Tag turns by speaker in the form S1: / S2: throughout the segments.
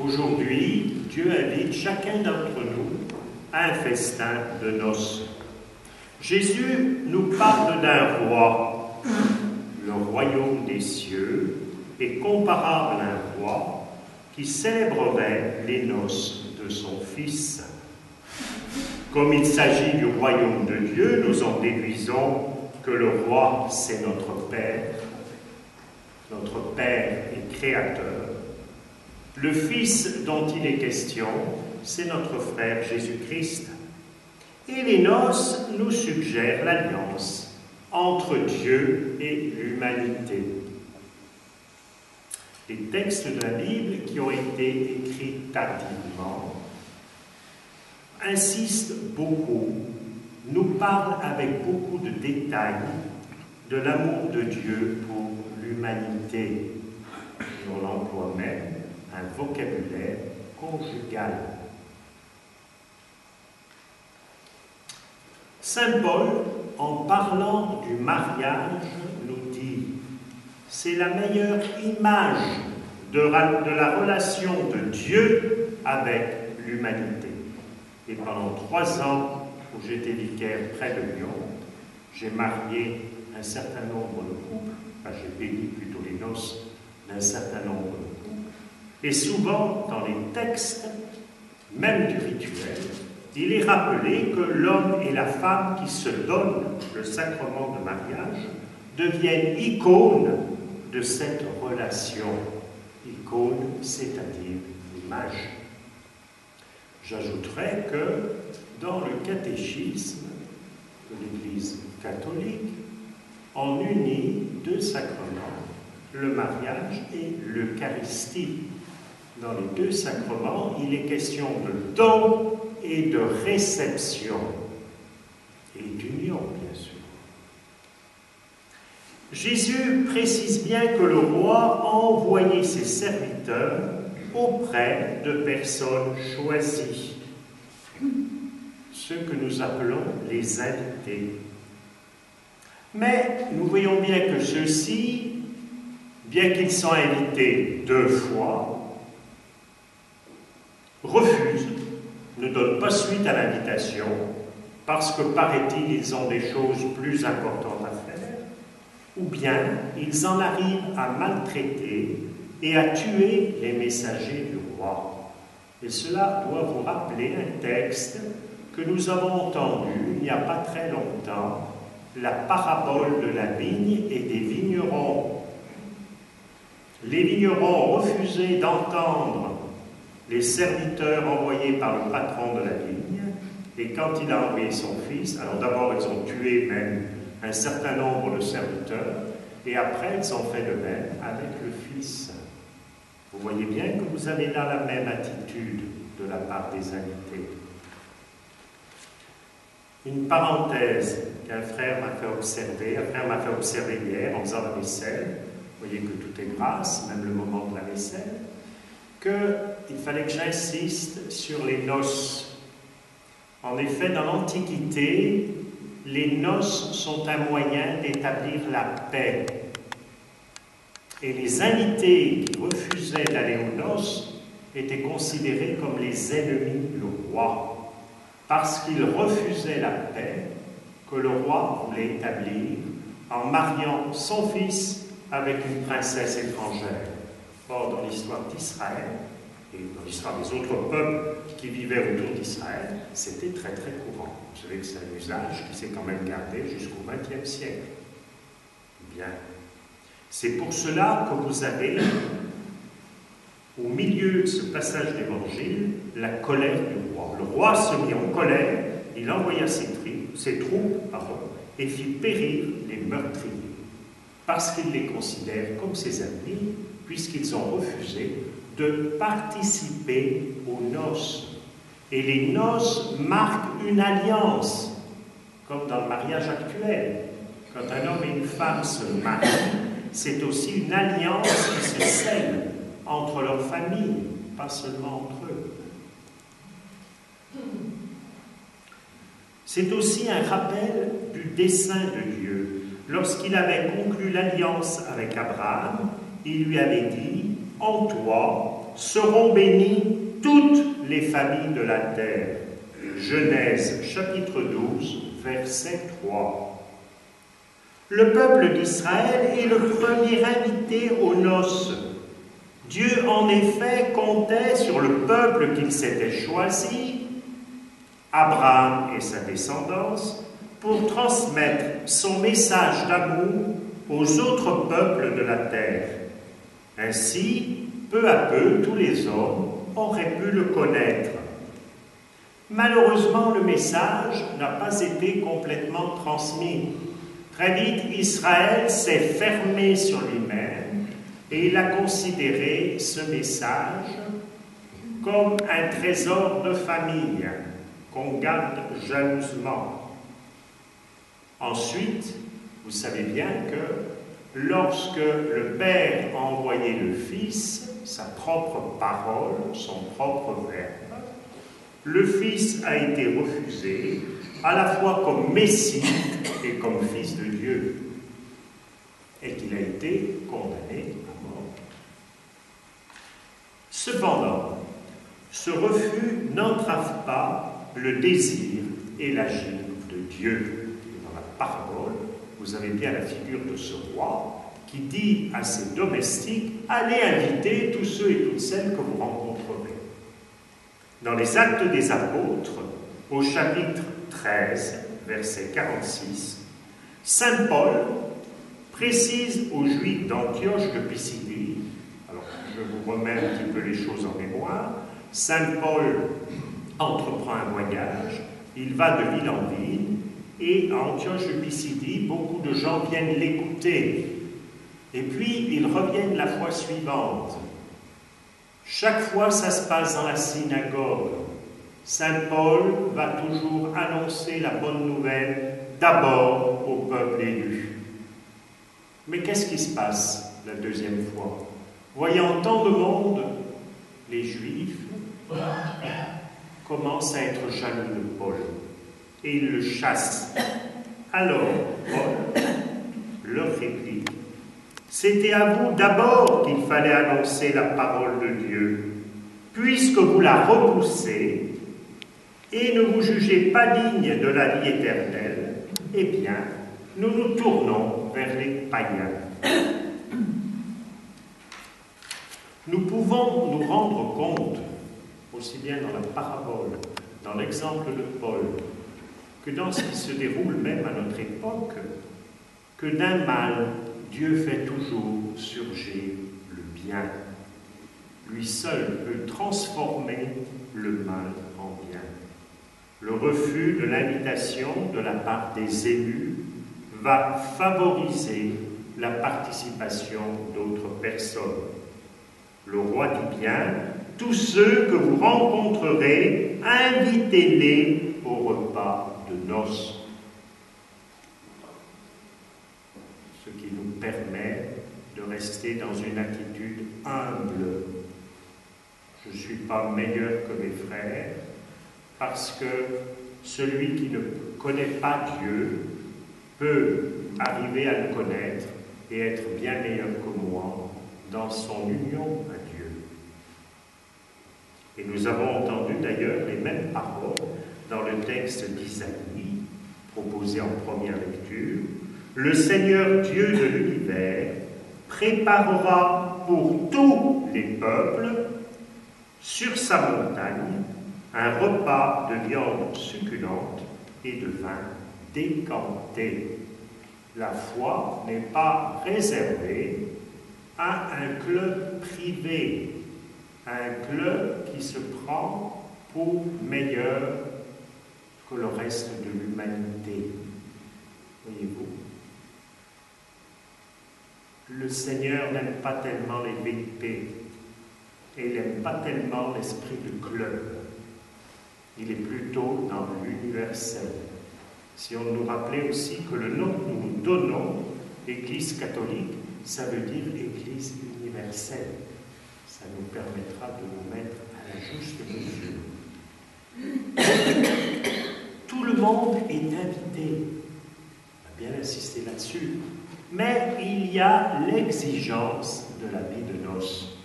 S1: Aujourd'hui, Dieu invite chacun d'entre nous à un festin de noces. Jésus nous parle d'un roi, le royaume des cieux, est comparable à un roi qui célébrerait les noces de son Fils. Comme il s'agit du royaume de Dieu, nous en déduisons que le roi, c'est notre Père et Créateur. Le Fils dont il est question, c'est notre frère Jésus-Christ. Et les noces nous suggèrent l'alliance entre Dieu et l'humanité. Les textes de la Bible qui ont été écrits tardivement insistent beaucoup, nous parlent avec beaucoup de détails de l'amour de Dieu pour l'humanité. Et on emploie même un vocabulaire conjugal. Saint Paul, en parlant du mariage, nous dit « c'est la meilleure image de la relation de Dieu avec l'humanité ». Et pendant 3 ans où j'étais vicaire près de Lyon, j'ai marié un certain nombre de couples, j'ai béni plutôt les noces d'un certain nombre de couples, et souvent dans les textes, même du rituel, il est rappelé que l'homme et la femme qui se donnent le sacrement de mariage deviennent icônes de cette relation. Icône, c'est-à-dire image. J'ajouterais que dans le catéchisme de l'Église catholique, on unit 2 sacrements, le mariage et l'Eucharistie. Dans les 2 sacrements, il est question de don et de réception, et d'union, bien sûr. Jésus précise bien que le roi a envoyé ses serviteurs auprès de personnes choisies, ceux que nous appelons les invités. Mais nous voyons bien que ceux-ci, bien qu'ils soient invités 2 fois, refusent, ne donnent pas suite à l'invitation, parce que, paraît-il, ils ont des choses plus importantes à faire, ou bien ils en arrivent à maltraiter et à tuer les messagers du roi. Et cela doit vous rappeler un texte que nous avons entendu il n'y a pas très longtemps, la parabole de la vigne et des vignerons. Les vignerons ont refusé d'entendre les serviteurs envoyés par le patron de la vigne, et quand il a envoyé son fils, alors d'abord ils ont tué même un certain nombre de serviteurs, et après ils ont fait de même avec le fils. Vous voyez bien que vous avez là la même attitude de la part des invités. Une parenthèse qu'un frère m'a fait observer hier en faisant la vaisselle, vous voyez que tout est grâce, même le moment de la vaisselle, qu'il fallait que j'insiste sur les noces. En effet, dans l'Antiquité, les noces sont un moyen d'établir la paix. Et les invités qui refusaient d'aller aux noces étaient considérés comme les ennemis du roi, parce qu'ils refusaient la paix que le roi voulait établir en mariant son fils avec une princesse étrangère. Or, dans l'histoire d'Israël, et dans l'histoire des autres peuples qui vivaient autour d'Israël, c'était très très courant. Vous savez que c'est un usage qui s'est quand même gardé jusqu'au XXe siècle. Bien. C'est pour cela que vous avez, au milieu de ce passage d'évangile, la colère du roi. Le roi se mit en colère, il envoya ses troupes et fit périr les meurtriers, parce qu'il les considère comme ses ennemis, puisqu'ils ont refusé de participer aux noces. Et les noces marquent une alliance, comme dans le mariage actuel. Quand un homme et une femme se marient, c'est aussi une alliance qui se scelle entre leurs familles, pas seulement entre eux. C'est aussi un rappel du dessein de Dieu. Lorsqu'il avait conclu l'alliance avec Abraham, il lui avait dit « En toi seront bénies toutes les familles de la terre. Genèse chapitre 12, verset 3. Le peuple d'Israël est le premier invité aux noces. Dieu, en effet, comptait sur le peuple qu'il s'était choisi, Abraham et sa descendance, pour transmettre son message d'amour aux autres peuples de la terre. Ainsi, peu à peu, tous les hommes auraient pu le connaître. Malheureusement, le message n'a pas été complètement transmis. Très vite, Israël s'est fermé sur lui-même et il a considéré ce message comme un trésor de famille qu'on garde jalousement. Ensuite, vous savez bien que lorsque le Père a envoyé le Fils, sa propre parole, son propre verbe, le Fils a été refusé à la fois comme Messie et comme Fils de Dieu, et qu'il a été condamné à mort. Cependant, ce refus n'entrave pas le désir et l'agir de Dieu. Dans la parabole, vous avez bien la figure de ce roi qui dit à ses domestiques « Allez inviter tous ceux et toutes celles que vous rencontrerez ». Dans les Actes des Apôtres, au chapitre 13, verset 46, saint Paul précise aux Juifs d'Antioche de Pisidie, alors je vous remets un petit peu les choses en mémoire, saint Paul entreprend un voyage, il va de ville en ville, et à Antioche de Pisidie, beaucoup de gens viennent l'écouter. Et puis, ils reviennent la fois suivante. Chaque fois, ça se passe dans la synagogue. Saint Paul va toujours annoncer la bonne nouvelle d'abord au peuple élu. Mais qu'est-ce qui se passe la deuxième fois? Voyant tant de monde, les Juifs commencent à être jaloux de Paul et ils le chassent. Alors, Paul leur réplique: c'était à vous d'abord qu'il fallait annoncer la parole de Dieu, puisque vous la repoussez et ne vous jugez pas digne de la vie éternelle, eh bien, nous nous tournons vers les païens. Nous pouvons nous rendre compte, aussi bien dans la parabole, dans l'exemple de Paul, que dans ce qui se déroule même à notre époque, que d'un mal, Dieu fait toujours surgir le bien. Lui seul peut transformer le mal en bien. Le refus de l'invitation de la part des élus va favoriser la participation d'autres personnes. Le roi dit bien: tous ceux que vous rencontrerez, invitez-les au repas de noces. Ce qui nous permet de rester dans une attitude humble. Je ne suis pas meilleur que mes frères, parce que celui qui ne connaît pas Dieu peut arriver à le connaître et être bien meilleur que moi dans son union à Dieu. Et nous avons entendu d'ailleurs les mêmes paroles dans le texte d'Isaïe, proposé en première lecture. Le Seigneur Dieu de l'univers préparera pour tous les peuples, sur sa montagne, un repas de viande succulente et de vin décanté. La foi n'est pas réservée à un club privé, un club qui se prend pour meilleur que le reste de l'humanité. Voyez-vous, le Seigneur n'aime pas tellement les VIP et il n'aime pas tellement l'esprit de club. Il est plutôt dans l'universel. Si on nous rappelait aussi que le nom que nous nous donnons, Église catholique, ça veut dire Église universelle. Ça nous permettra de nous mettre à la juste mesure. Tout le monde est invité. On va bien insister là-dessus. Mais il y a l'exigence de la vie de noces.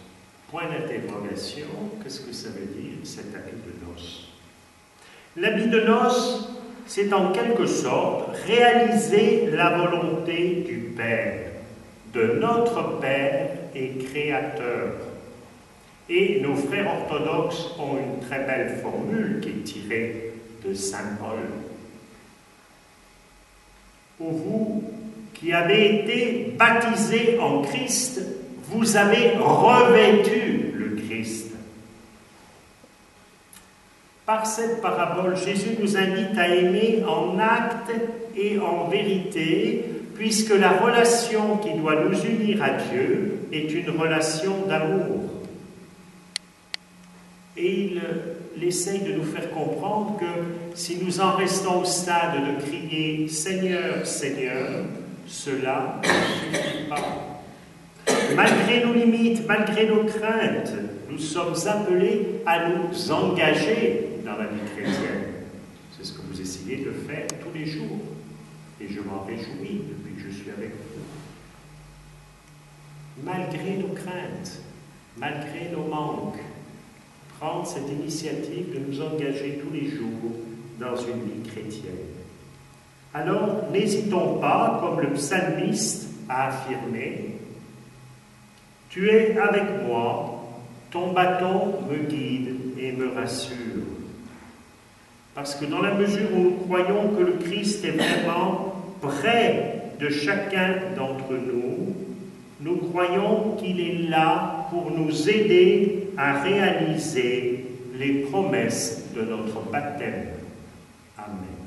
S1: Point d'interrogation, qu'est-ce que ça veut dire cet habit de noces? L'habit de noces, c'est en quelque sorte réaliser la volonté du Père, de notre Père et Créateur. Et nos frères orthodoxes ont une très belle formule qui est tirée de Saint Paul. Ô vous qui avez été baptisés en Christ, vous avez revêtu le Christ. Par cette parabole, Jésus nous invite à aimer en acte et en vérité, puisque la relation qui doit nous unir à Dieu est une relation d'amour. Et il essaye de nous faire comprendre que si nous en restons au stade de crier « Seigneur, Seigneur », cela ne suffit pas. Malgré nos limites, malgré nos craintes, nous sommes appelés à nous engager dans la vie chrétienne. C'est ce que vous essayez de faire tous les jours. Et je m'en réjouis depuis que je suis avec vous. Malgré nos craintes, malgré nos manques, prendre cette initiative de nous engager tous les jours dans une vie chrétienne. Alors, n'hésitons pas, comme le psalmiste a affirmé, « Tu es avec moi, ton bâton me guide et me rassure. » Parce que dans la mesure où nous croyons que le Christ est vraiment près de chacun d'entre nous, nous croyons qu'il est là pour nous aider à réaliser les promesses de notre baptême. Amen.